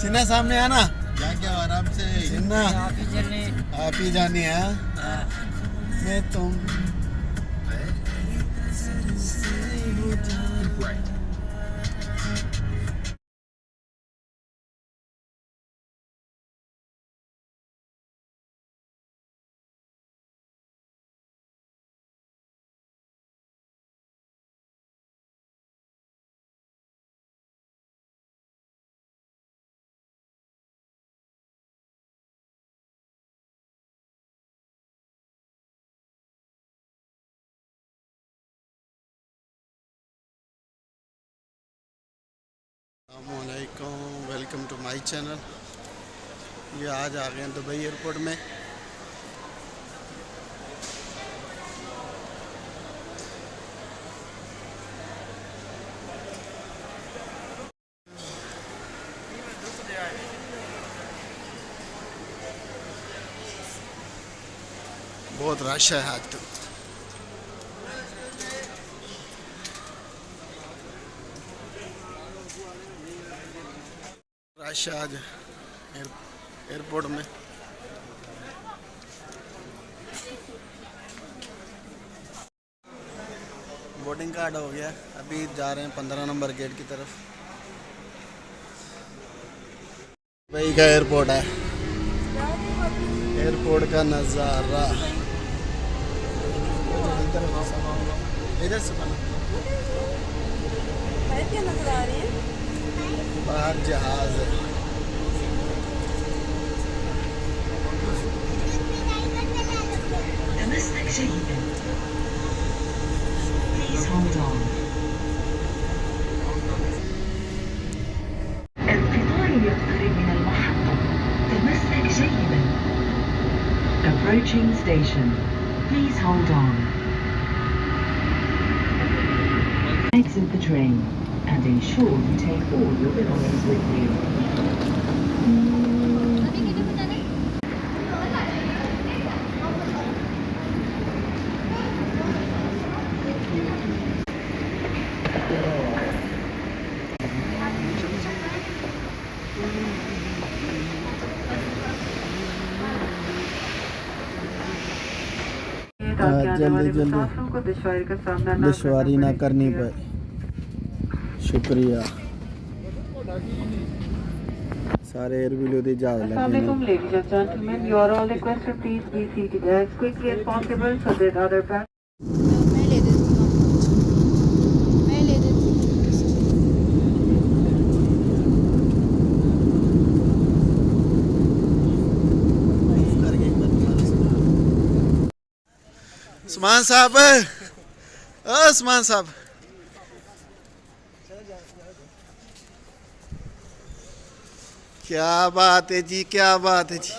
चिन्ना सामने आना। जाके आराम से चिन्ना आप ही जानी है। मैं तुम अस्सलामुअलैकुम, वेलकम टू माय चैनल। ये आज आ गए हैं दुबई एयरपोर्ट में। बहुत रश है आज तो। रश है आज एयरपोर्ट में। बोर्डिंग कार्ड हो गया, अभी जा रहे हैं 15 नंबर गेट की तरफ। दुबई का एयरपोर्ट है, एयरपोर्ट का नज़ारा इधर से बना। क्या नजर आ रही है? बाहर जहाज है। تمسك جيدا. Please hold on. القطار يقترب من المحطة. تمسك جيدا. Approaching station. Please hold on. Exit the train and ensure you take all your belongings with you. जल्दी जल्दी दुश्वारी ना करनी पड़े। शुक्रिया। सारे एयरविलो दे जहाज लगे Assalamualaikum, ladies and gentlemen. You are all requested please be seated as quickly as possible so that other passengers. मैं ले देती हूँ। उस्मान साहब, उस्मान साहब, क्या बात है जी, क्या बात है जी।